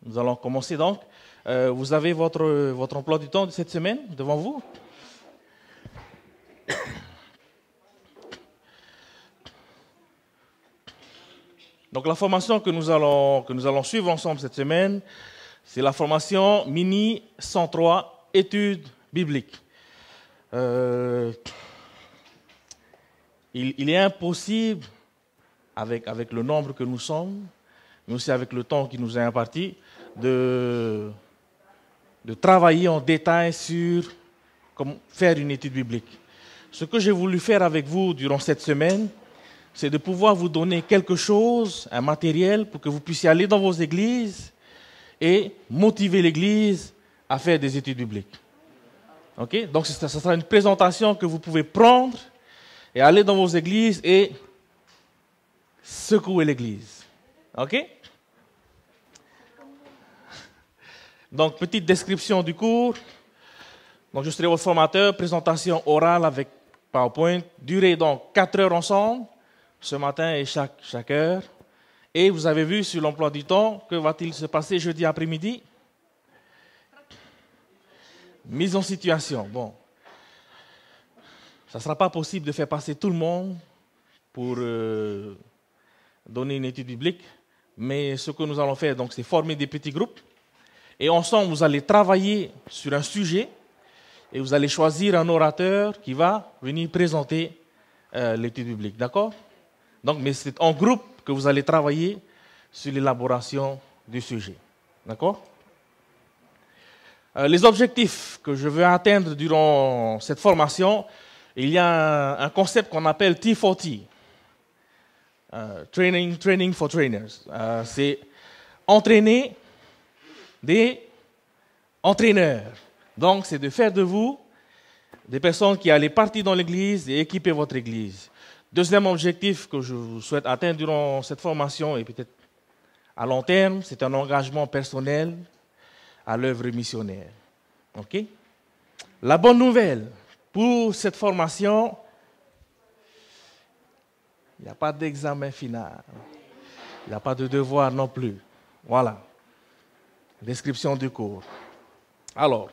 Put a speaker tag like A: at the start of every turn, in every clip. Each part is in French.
A: Nous allons commencer donc. Vous avez votre emploi du temps de cette semaine devant vous? Donc la formation que nous allons suivre ensemble cette semaine, c'est la formation Mini 103 études bibliques. Il est impossible, avec le nombre que nous sommes, mais aussi avec le temps qui nous est imparti, de travailler en détail sur comment faire une étude biblique. Ce que j'ai voulu faire avec vous durant cette semaine, c'est de pouvoir vous donner quelque chose, un matériel, pour que vous puissiez aller dans vos églises et motiver l'église à faire des études bibliques. Okay? Donc, ce sera une présentation que vous pouvez prendre et aller dans vos églises et secouer l'église. OK? Donc, petite description du cours. Donc, je serai votre formateur, présentation orale avec PowerPoint, durée donc 4 heures ensemble, ce matin et chaque heure. Et vous avez vu sur l'emploi du temps, que va-t-il se passer jeudi après-midi? Mise en situation. Bon, ça ne sera pas possible de faire passer tout le monde pour donner une étude biblique, mais ce que nous allons faire, donc, c'est former des petits groupes. Et ensemble, vous allez travailler sur un sujet et vous allez choisir un orateur qui va venir présenter l'étude biblique. D'accord? Donc, mais c'est en groupe que vous allez travailler sur l'élaboration du sujet. D'accord? Les objectifs que je veux atteindre durant cette formation, il y a un concept qu'on appelle T40. Training for Trainers. C'est entraîner des entraîneurs. Donc, c'est de faire de vous des personnes qui allez partir dans l'église et équiper votre église. Deuxième objectif que je souhaite atteindre durant cette formation, et peut-être à long terme, c'est un engagement personnel à l'œuvre missionnaire. OK? La bonne nouvelle pour cette formation, il n'y a pas d'examen final. Il n'y a pas de devoir non plus. Voilà. Description du cours. Alors,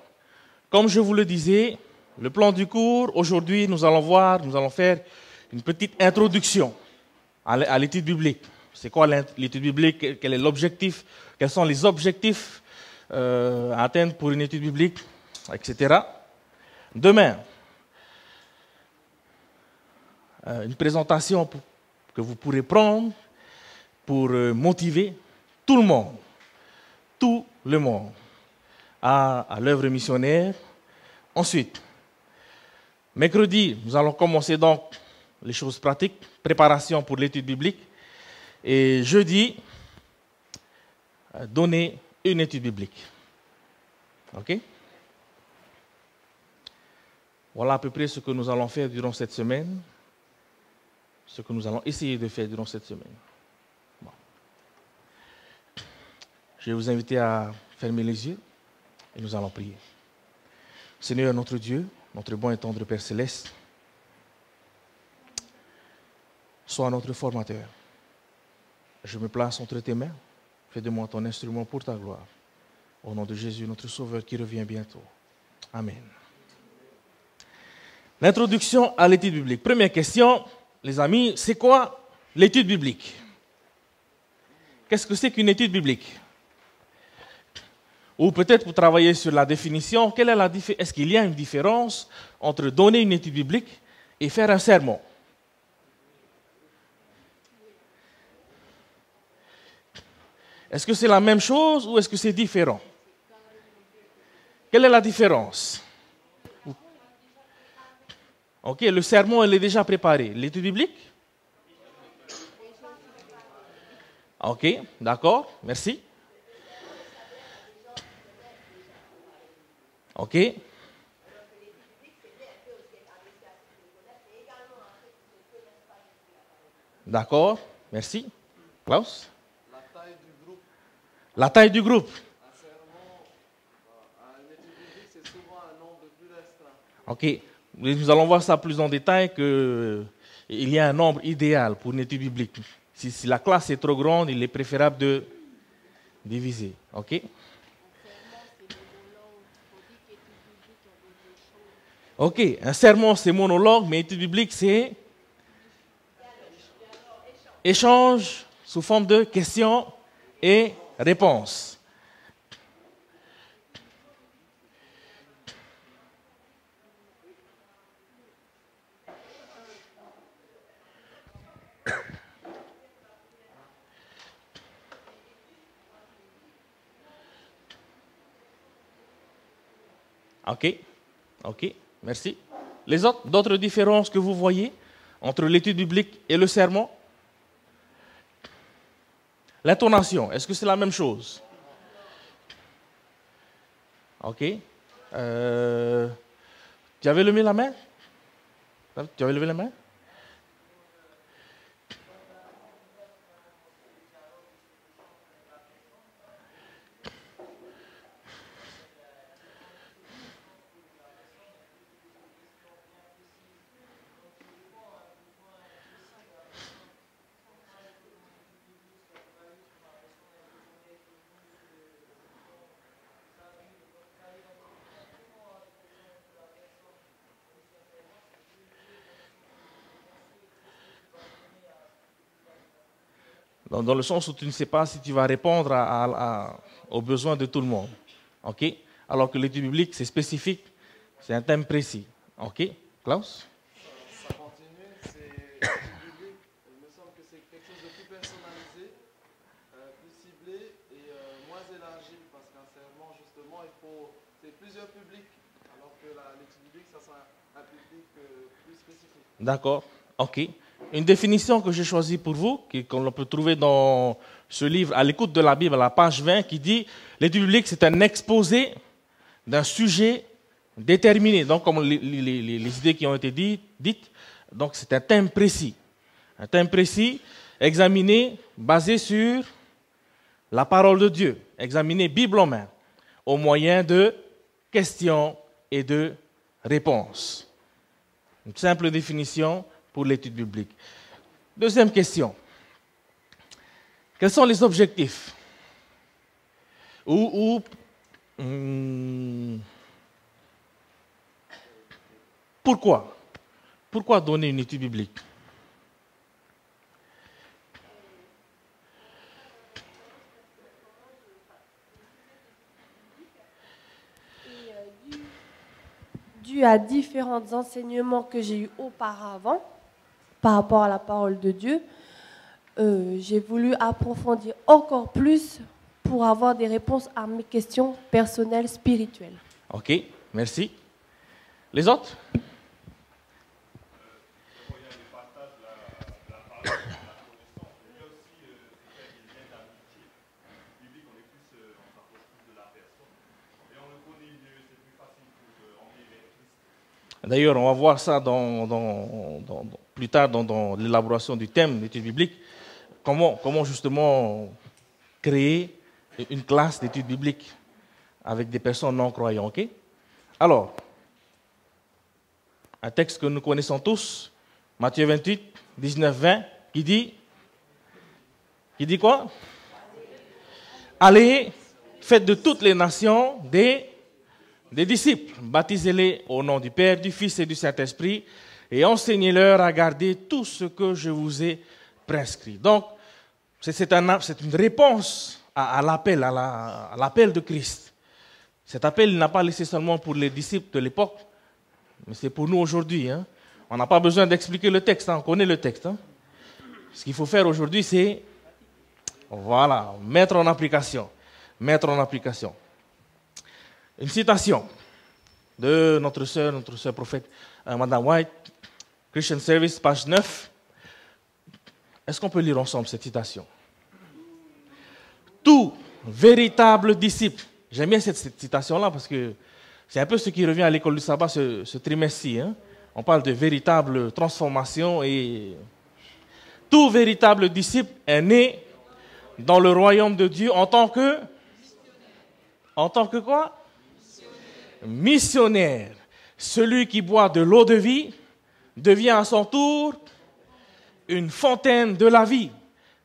A: comme je vous le disais, le plan du cours, aujourd'hui, nous allons faire une petite introduction à l'étude biblique. C'est quoi l'étude biblique? Quel est l'objectif? Quels sont les objectifs à atteindre pour une étude biblique, etc. Demain, une présentation que vous pourrez prendre pour motiver tout le monde à l'œuvre missionnaire. Ensuite, mercredi, nous allons commencer donc les choses pratiques, préparation pour l'étude biblique. Et jeudi, donner une étude biblique. OK? Voilà à peu près ce que nous allons faire durant cette semaine, ce que nous allons essayer de faire durant cette semaine. Bon. Je vais vous inviter à fermer les yeux et nous allons prier. Seigneur notre Dieu, notre bon et tendre Père Céleste, sois notre formateur. Je me place entre tes mains. Fais de moi ton instrument pour ta gloire. Au nom de Jésus, notre Sauveur qui revient bientôt. Amen. L'introduction à l'étude biblique. Première question, les amis, c'est quoi l'étude biblique? Qu'est-ce que c'est qu'une étude biblique? Ou peut-être pour travailler sur la définition, est-ce qu'il y a une différence entre donner une étude biblique et faire un sermon? Est-ce que c'est la même chose ou est-ce que c'est différent? Quelle est la différence? Ok, le sermon, il est déjà préparé. L'étude biblique? Ok, d'accord, merci. Ok. D'accord, merci. Klaus? La taille du groupe. Ok, nous allons voir ça plus en détail qu'il y a un nombre idéal pour une étude biblique. Si la classe est trop grande, il est préférable Divisé. OK? OK. Un sermon, c'est monologue, mais étude biblique, c'est échange sous forme de questions et réponses. OK. OK. Merci. Les autres, d'autres différences que vous voyez entre l'étude biblique et le sermon? L'intonation, est-ce que c'est la même chose? OK. Tu avais levé la main? Tu avais levé la main? Dans le sens où tu ne sais pas si tu vas répondre aux besoins de tout le monde. OK? Alors que l'étude biblique, c'est spécifique, c'est un thème précis. OK? Klaus?
B: Ça continue, c'est l'étude biblique. Il me semble que c'est quelque chose de plus personnalisé, plus ciblé et moins élargi. Parce qu'un sermon, justement, c'est plusieurs publics. Alors que l'étude biblique, ça sera un public plus spécifique.
A: D'accord. OK. Une définition que j'ai choisie pour vous, qu'on peut trouver dans ce livre, À l'écoute de la Bible, à la page 20, qui dit « L'étude biblique, c'est un exposé d'un sujet déterminé. » Donc, comme les idées qui ont été dites, donc c'est un thème précis. Un thème précis, examiné, basé sur la parole de Dieu, examiné Bible en main, au moyen de questions et de réponses. Une simple définition pour l'étude biblique. Deuxième question. Quels sont les objectifs? Pourquoi? Pourquoi donner une étude biblique?
C: Dû à différents enseignements que j'ai eus auparavant par rapport à la parole de Dieu, j'ai voulu approfondir encore plus pour avoir des réponses à mes questions personnelles, spirituelles.
A: OK, merci. Les autres? D'ailleurs, on va voir ça plus tard dans l'élaboration du thème d'études bibliques. Comment justement créer une classe d'études bibliques avec des personnes non croyantes. Okay? Alors, un texte que nous connaissons tous, Matthieu 28, 19, 20, qui dit quoi? Allez, faites de toutes les nations des disciples, baptisez-les au nom du Père, du Fils et du Saint-Esprit, et enseignez-leur à garder tout ce que je vous ai prescrit. Donc, c'est une réponse à l'appel de Christ. Cet appel, il n'a pas laissé seulement pour les disciples de l'époque, mais c'est pour nous aujourd'hui. Hein. On n'a pas besoin d'expliquer le texte, hein. On connaît le texte. Hein. Ce qu'il faut faire aujourd'hui, c'est, mettre en application. Mettre en application. Une citation de notre sœur prophète, Madame White, Christian Service, page 9. Est-ce qu'on peut lire ensemble cette citation? Tout véritable disciple. J'aime bien cette citation-là parce que c'est un peu ce qui revient à l'école du sabbat ce trimestre-ci. Hein? On parle de véritable transformation et tout véritable disciple est né dans le royaume de Dieu en tant que quoi? Missionnaire. Celui qui boit de l'eau de vie devient à son tour une fontaine de la vie.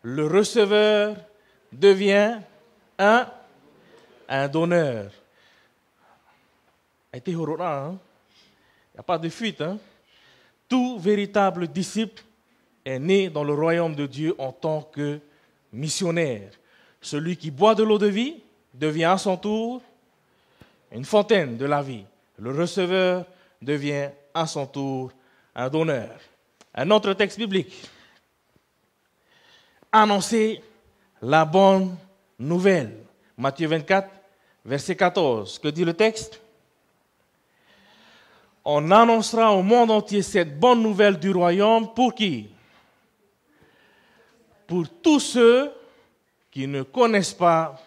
A: Le receveur devient un donneur. Il n'y a pas de fuite. Hein? Tout véritable disciple est né dans le royaume de Dieu en tant que missionnaire. Celui qui boit de l'eau de vie devient à son tour une fontaine de la vie. Le receveur devient à son tour un donneur. Un autre texte biblique. Annoncer la bonne nouvelle. Matthieu 24, verset 14. Que dit le texte? On annoncera au monde entier cette bonne nouvelle du royaume pour qui? Pour tous ceux qui ne connaissent pas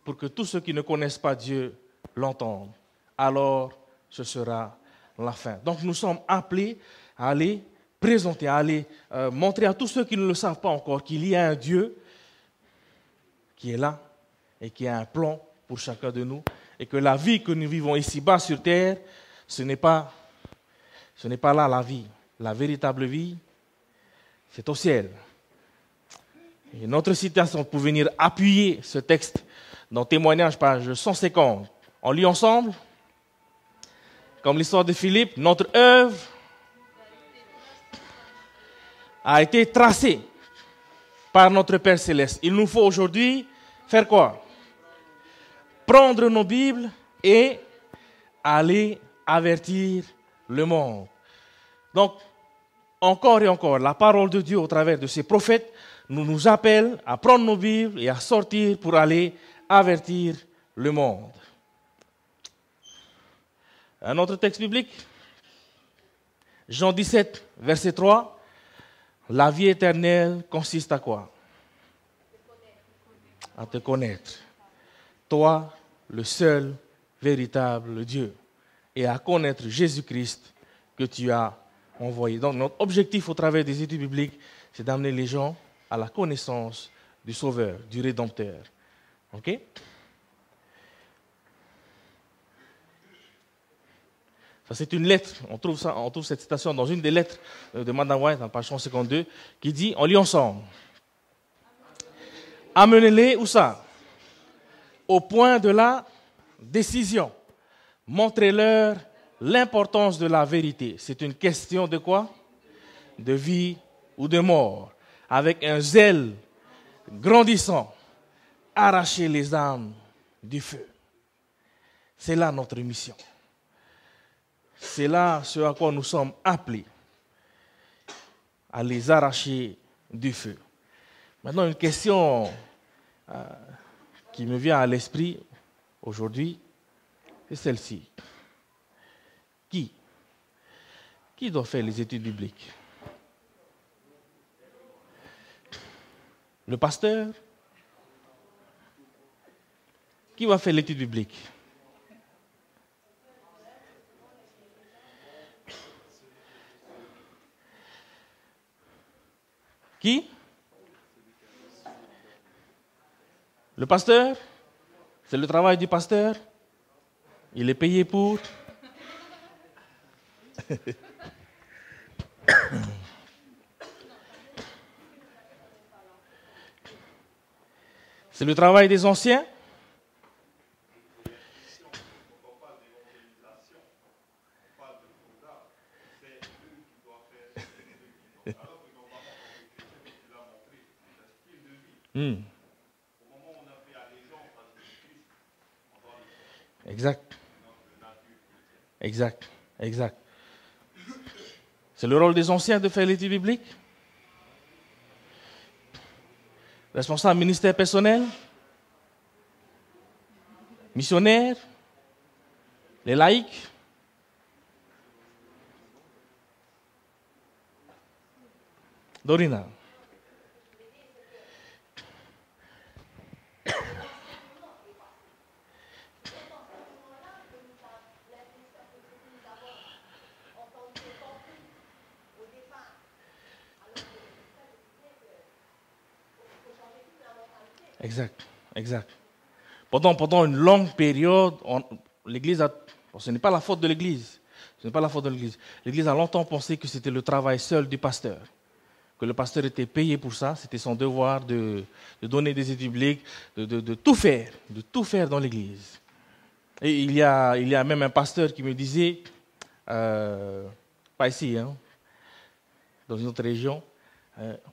A: pour que tous ceux qui ne connaissent pas Dieu l'entendent. Alors, ce sera la fin. Donc, nous sommes appelés à aller présenter, à aller montrer à tous ceux qui ne le savent pas encore qu'il y a un Dieu qui est là et qui a un plan pour chacun de nous et que la vie que nous vivons ici-bas sur terre, ce n'est pas là la vie. La véritable vie, c'est au ciel. Et une autre citation pour venir appuyer ce texte dans Témoignages, page 150. On lit ensemble, comme l'histoire de Philippe, notre œuvre a été tracée par notre Père Céleste. Il nous faut aujourd'hui faire quoi? Prendre nos Bibles et aller avertir le monde. Donc, encore et encore, la parole de Dieu au travers de ses prophètes nous appelle à prendre nos Bibles et à sortir pour aller avertir le monde. Un autre texte biblique, Jean 17, verset 3. La vie éternelle consiste à quoi? À te connaître. Toi, le seul véritable Dieu. Et à connaître Jésus-Christ que tu as envoyé. Donc notre objectif au travers des études bibliques, c'est d'amener les gens à la connaissance du Sauveur, du Rédempteur. OK? Ça, c'est une lettre. On trouve cette citation dans une des lettres de Madame White, en page 152, qui dit, on lit ensemble. Amenez-les, où ça? Au point de la décision. Montrez-leur l'importance de la vérité. C'est une question de quoi? De vie ou de mort. Avec un zèle grandissant. Arracher les âmes du feu. C'est là notre mission. C'est là ce à quoi nous sommes appelés. À les arracher du feu. Maintenant, une question qui me vient à l'esprit aujourd'hui, c'est celle-ci. Qui doit faire les études bibliques? Le pasteur? Qui va faire l'étude biblique? Qui? Le pasteur? C'est le travail du pasteur? Il est payé pour? C'est le travail des anciens? Exact. C'est le rôle des anciens de faire l'étude biblique. Responsable ministère personnel, missionnaire, les laïcs. Dorina. Exact. Pendant une longue période, l'Église a... Ce n'est pas la faute de l'Église. L'Église a longtemps pensé que c'était le travail seul du pasteur. que le pasteur était payé pour ça. C'était son devoir de donner des études bibliques, de tout faire dans l'église. Et il y a même un pasteur qui me disait, pas ici, hein, dans une autre région,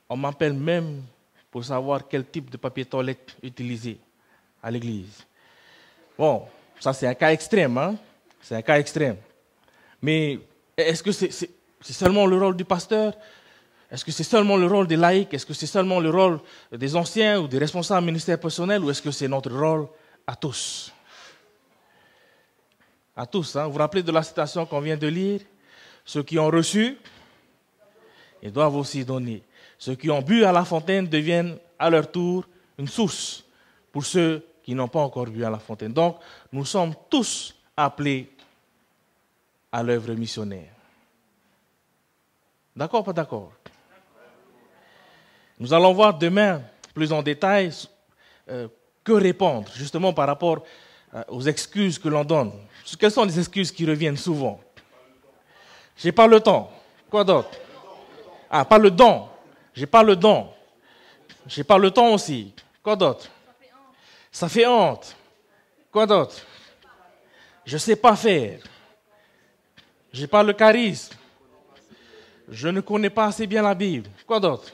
A: on m'appelle même pour savoir quel type de papier toilette utiliser à l'église. Bon, ça c'est un cas extrême, hein? C'est un cas extrême. Mais est-ce que c'est seulement le rôle du pasteur? Est-ce que c'est seulement le rôle des laïcs? Est-ce que c'est seulement le rôle des anciens ou des responsables ministères personnels? Ou est-ce que c'est notre rôle à tous? À tous, hein? Vous vous rappelez de la citation qu'on vient de lire? Ceux qui ont reçu, ils doivent aussi donner. Ceux qui ont bu à la fontaine deviennent à leur tour une source pour ceux qui n'ont pas encore bu à la fontaine. Donc, nous sommes tous appelés à l'œuvre missionnaire. D'accord, pas d'accord? Nous allons voir demain, plus en détail, que répondre, justement par rapport aux excuses que l'on donne. Quelles sont les excuses qui reviennent souvent? J'ai pas le temps. Quoi d'autre? Ah, pas le don. J'ai pas le don. J'ai pas le temps aussi. Quoi d'autre? Ça fait honte. Quoi d'autre? Je sais pas faire. J'ai pas le charisme. Je ne connais pas assez bien la Bible. Quoi d'autre?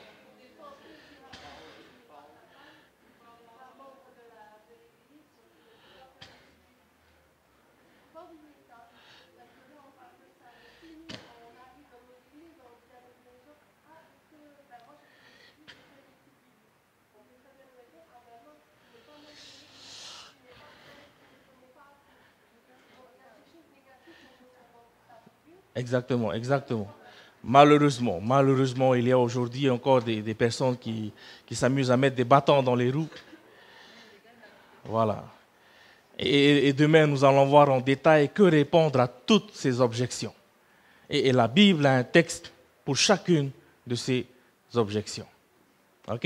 A: Exactement, exactement. Malheureusement, il y a aujourd'hui encore des personnes qui s'amusent à mettre des bâtons dans les roues. Voilà. Et demain, nous allons voir en détail que répondre à toutes ces objections. Et la Bible a un texte pour chacune de ces objections. OK?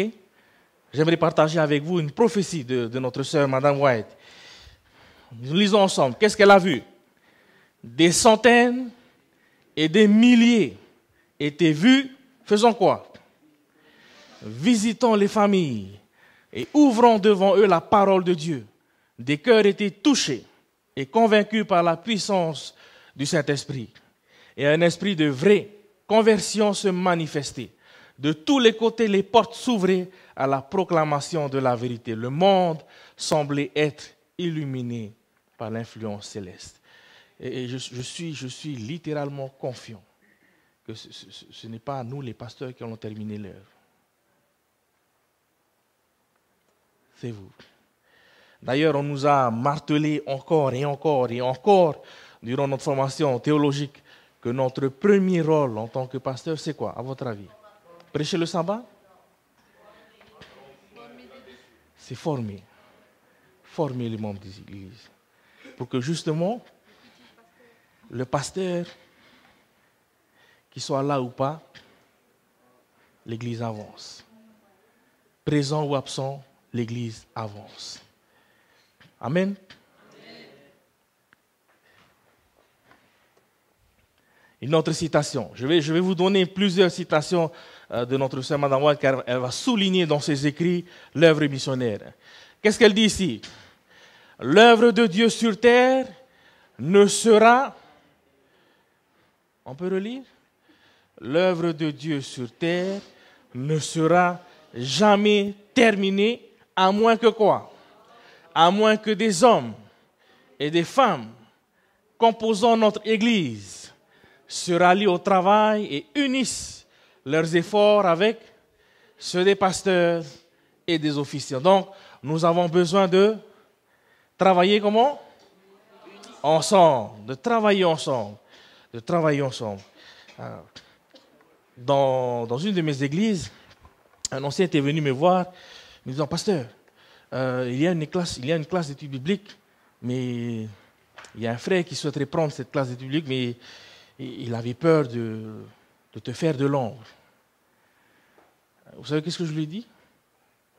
A: J'aimerais partager avec vous une prophétie de notre sœur, Madame White. Nous lisons ensemble. Qu'est-ce qu'elle a vu? Des centaines et des milliers étaient vus, faisant quoi? Visitant les familles et ouvrant devant eux la parole de Dieu. Des cœurs étaient touchés et convaincus par la puissance du Saint-Esprit. Et un esprit de vraie conversion se manifestait. De tous les côtés, les portes s'ouvraient à la proclamation de la vérité. Le monde semblait être illuminé par l'influence céleste. Et je suis littéralement confiant que ce n'est pas nous, les pasteurs, qui allons terminer l'œuvre. C'est vous. D'ailleurs, on nous a martelé encore et encore et encore durant notre formation théologique que notre premier rôle en tant que pasteur, c'est quoi, à votre avis? Prêcher le sabbat? C'est former. Former les membres des églises. Pour que justement, le pasteur, qu'il soit là ou pas, l'église avance. Présent ou absent, l'église avance. Amen. Une autre citation. Je vais vous donner plusieurs citations de notre sœur Madame White, car elle va souligner dans ses écrits l'œuvre missionnaire. Qu'est-ce qu'elle dit ici? L'œuvre de Dieu sur terre ne sera... On peut relire? L'œuvre de Dieu sur terre ne sera jamais terminée, à moins que quoi? À moins que des hommes et des femmes composant notre Église se rallient au travail et unissent leurs efforts avec ceux des pasteurs et des officiers. Donc, nous avons besoin de travailler comment? Ensemble, de travailler ensemble. De travailler ensemble. Dans une de mes églises, un ancien était venu me voir, me disant, pasteur, il y a une classe d'études bibliques, mais il y a un frère qui souhaiterait prendre cette classe d'études bibliques, mais il avait peur de te faire de l'ombre. Vous savez qu'est-ce que je lui ai dit?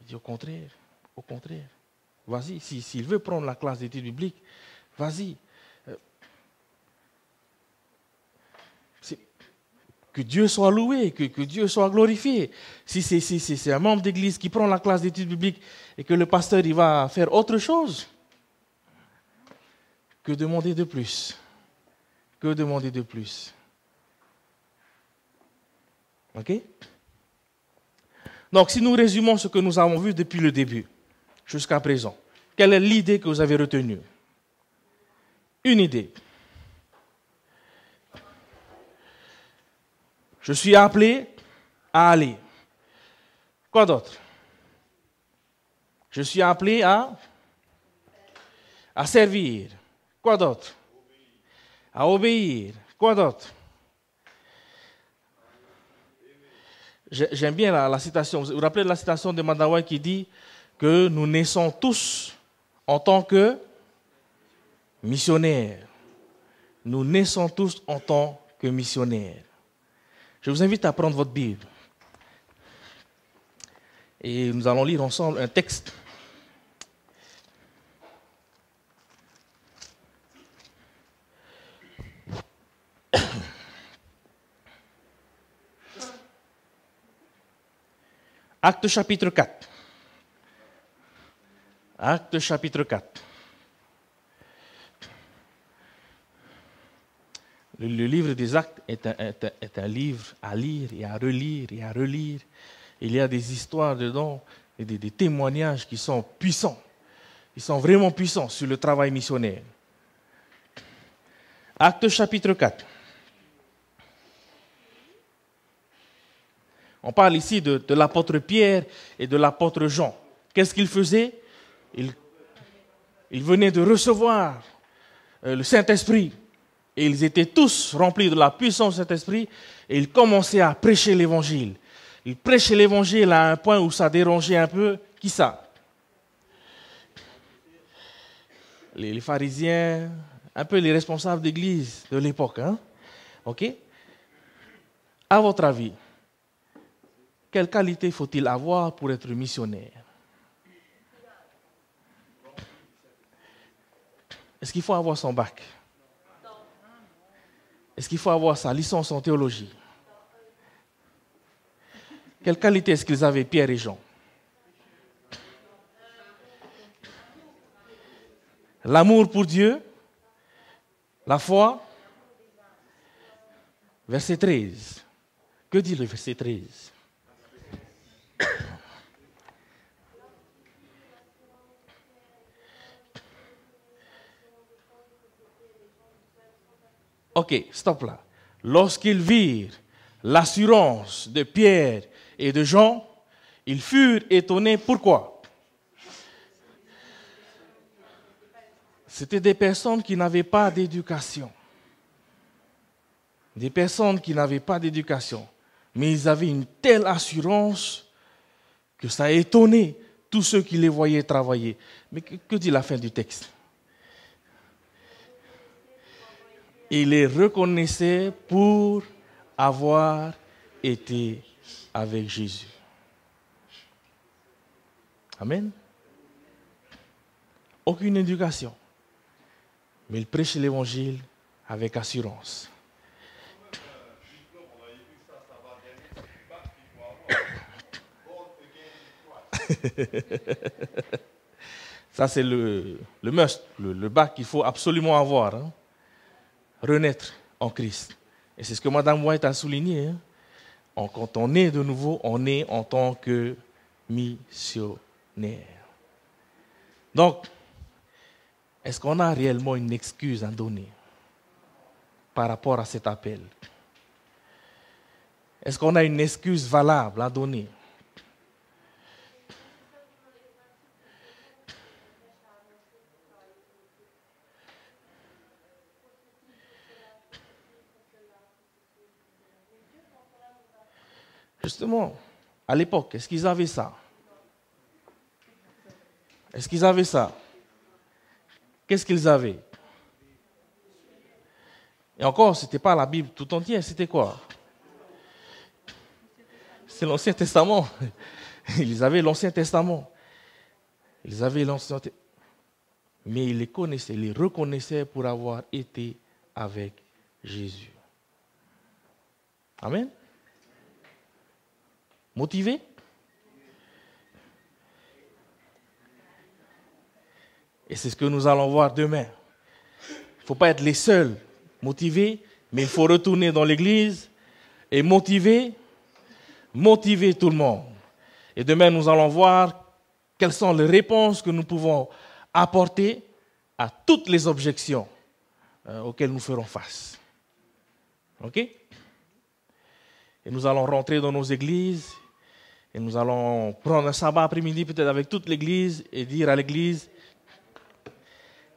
A: Il dit au contraire, vas-y, s'il veut prendre la classe d'études bibliques, vas-y. que Dieu soit loué, que Dieu soit glorifié. Si c'est un membre d'église qui prend la classe d'études bibliques et que le pasteur il va faire autre chose, que demander de plus? Que demander de plus? OK? Donc, si nous résumons ce que nous avons vu depuis le début, jusqu'à présent, quelle est l'idée que vous avez retenue? Une idée. Je suis appelé à aller. Quoi d'autre? Je suis appelé à servir. Quoi d'autre? À obéir. Quoi d'autre? J'aime bien la citation. Vous vous rappelez de la citation de Madawa qui dit que nous naissons tous en tant que missionnaires. Nous naissons tous en tant que missionnaires. Je vous invite à prendre votre Bible. Et nous allons lire ensemble un texte. Actes chapitre 4. Actes chapitre 4. Le livre des Actes est un livre à lire et à relire et à relire. Il y a des histoires dedans et des témoignages qui sont puissants. Ils sont vraiment puissants sur le travail missionnaire. Actes chapitre 4. On parle ici de l'apôtre Pierre et de l'apôtre Jean. Qu'est-ce qu'ils faisaient? Ils venaient de recevoir le Saint-Esprit. Et ils étaient tous remplis de la puissance du Saint-Esprit et ils commençaient à prêcher l'Évangile. Ils prêchaient l'Évangile à un point où ça dérangeait un peu. Qui ça? Les pharisiens, un peu les responsables d'église de l'époque. Hein? OK? À votre avis, quelle qualité faut-il avoir pour être missionnaire? Est-ce qu'il faut avoir son bac? Est-ce qu'il faut avoir sa licence en théologie? Quelle qualité est-ce qu'ils avaient, Pierre et Jean? L'amour pour Dieu, la foi. Verset 13. Que dit le verset 13? Ok, stop là. Lorsqu'ils virent l'assurance de Pierre et de Jean, ils furent étonnés. Pourquoi? C'était des personnes qui n'avaient pas d'éducation. Des personnes qui n'avaient pas d'éducation. Mais ils avaient une telle assurance que ça a étonné tous ceux qui les voyaient travailler. Mais que dit la fin du texte? Ils les reconnaissaient pour avoir été avec Jésus. Amen. Aucune éducation. Mais ils prêchaient l'évangile avec assurance. Ça, c'est le must, le bac qu'il faut absolument avoir. Hein. Renaître en Christ. Et c'est ce que Mme White a souligné. Hein. Quand on est de nouveau, on est en tant que missionnaire. Donc, est-ce qu'on a réellement une excuse à donner par rapport à cet appel? Est-ce qu'on a une excuse valable à donner? Justement, à l'époque, est-ce qu'ils avaient ça? Est-ce qu'ils avaient ça? Qu'est-ce qu'ils avaient? Et encore, ce n'était pas la Bible tout entière, c'était quoi? C'est l'Ancien Testament. Ils avaient l'Ancien Testament. Ils avaient l'Ancien Testament. Mais ils les connaissaient, ils les reconnaissaient pour avoir été avec Jésus. Amen. Motivé? Et c'est ce que nous allons voir demain. Il ne faut pas être les seuls motivés, mais il faut retourner dans l'église et motiver tout le monde. Et demain, nous allons voir quelles sont les réponses que nous pouvons apporter à toutes les objections auxquelles nous ferons face. OK? Et nous allons rentrer dans nos églises et nous allons prendre un sabbat après-midi peut-être avec toute l'église et dire à l'église,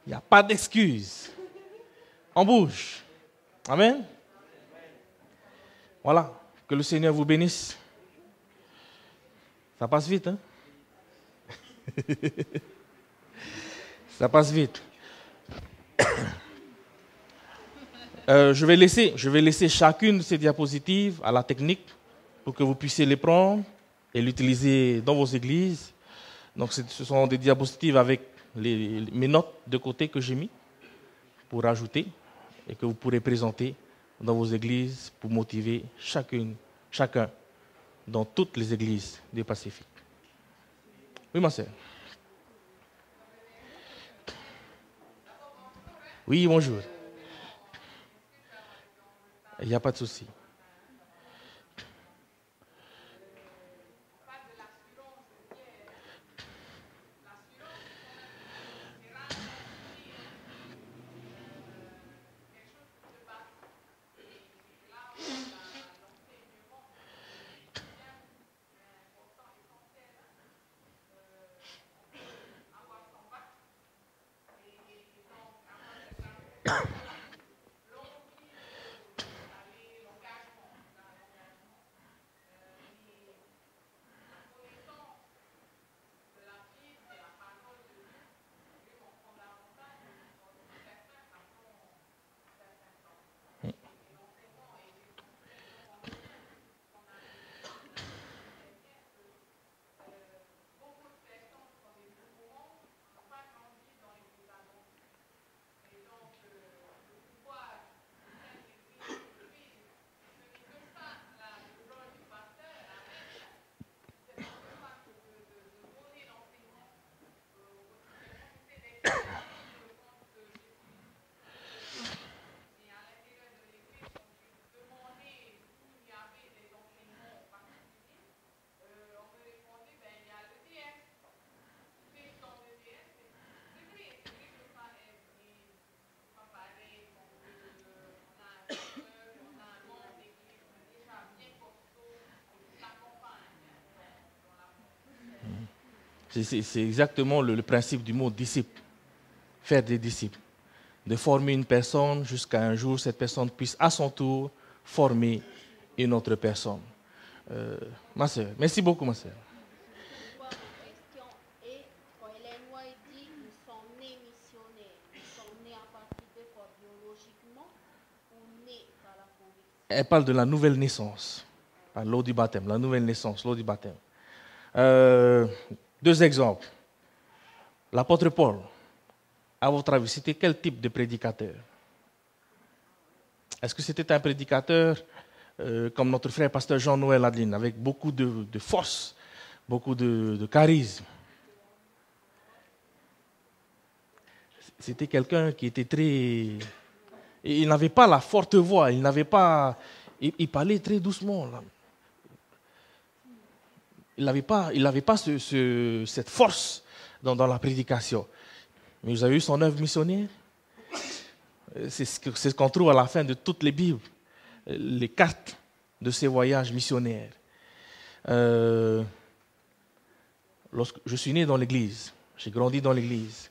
A: il n'y a pas d'excuse. On bouge. Amen. Voilà. Que le Seigneur vous bénisse. Ça passe vite, hein? Ça passe vite. Je vais laisser chacune de ces diapositives à la technique pour que vous puissiez les prendre et l'utiliser dans vos églises. Donc, ce sont des diapositives avec mes notes de côté que j'ai mis pour ajouter et que vous pourrez présenter dans vos églises pour motiver chacun dans toutes les églises du Pacifique. Oui, ma sœur. Oui, bonjour. Il n'y a pas de souci. C'est exactement le principe du mot disciple. Faire des disciples. De former une personne jusqu'à un jour, cette personne puisse à son tour former une autre personne. Ma sœur, merci beaucoup, ma sœur.
D: Et quand Hélène White dit nous sommes nés missionnaires, nous sommes nés à partir de quoi biologiquement ou nés par la conviction?
A: Elle parle de la nouvelle naissance, l'eau du baptême, la nouvelle naissance, l'eau du baptême. Deux exemples. L'apôtre Paul, à votre avis, c'était quel type de prédicateur? Est-ce que c'était un prédicateur comme notre frère pasteur Jean-Noël Adeline, avec beaucoup de force, beaucoup de charisme? C'était quelqu'un qui était très... Il n'avait pas la forte voix, il parlait très doucement. Là. Il n'avait pas cette force dans la prédication. Mais vous avez vu son œuvre missionnaire? C'est ce qu'on trouve à la fin de toutes les Bibles, les cartes de ses voyages missionnaires. Lorsque je suis né dans l'église, j'ai grandi dans l'église.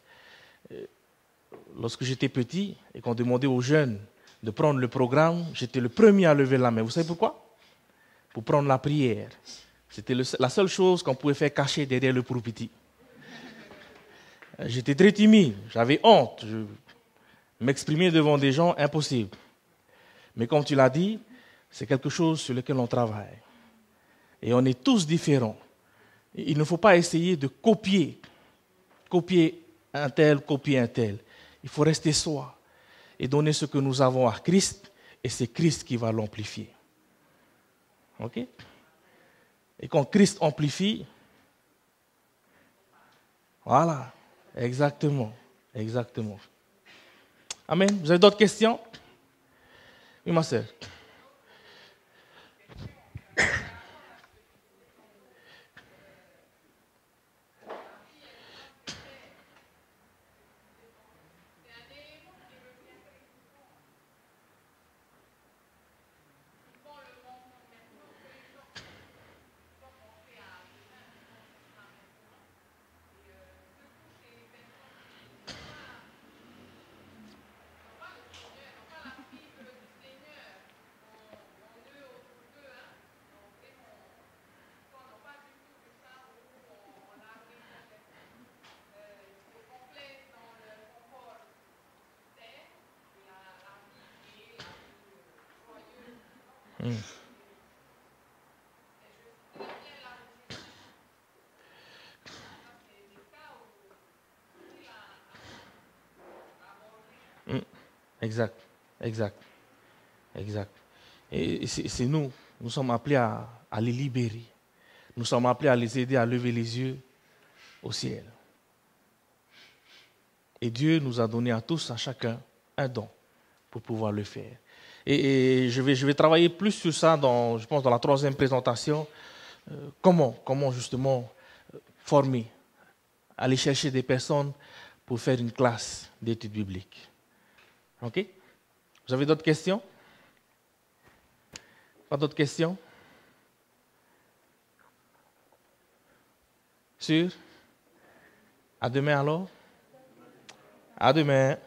A: Lorsque j'étais petit et qu'on demandait aux jeunes de prendre le programme, j'étais le premier à lever la main. Vous savez pourquoi? Pour prendre la prière. C'était la seule chose qu'on pouvait faire cacher derrière le pulpit. J'étais très timide, j'avais honte. M'exprimer devant des gens, impossible. Mais comme tu l'as dit, c'est quelque chose sur lequel on travaille. Et on est tous différents. Il ne faut pas essayer de copier un tel. Il faut rester soi et donner ce que nous avons à Christ, et c'est Christ qui va l'amplifier. OK? Et quand Christ amplifie, voilà, exactement, exactement. Amen. Vous avez d'autres questions? Oui, ma sœur. Exact, exact, exact. Et c'est nous sommes appelés à les libérer. Nous sommes appelés à les aider à lever les yeux au ciel. Et Dieu nous a donné à tous, à chacun, un don pour pouvoir le faire. Et je vais travailler plus sur ça, je pense, dans la troisième présentation. Comment justement former, aller chercher des personnes pour faire une classe d'études bibliques. OK? Vous avez d'autres questions? Pas d'autres questions? Sûr? À demain alors? À demain.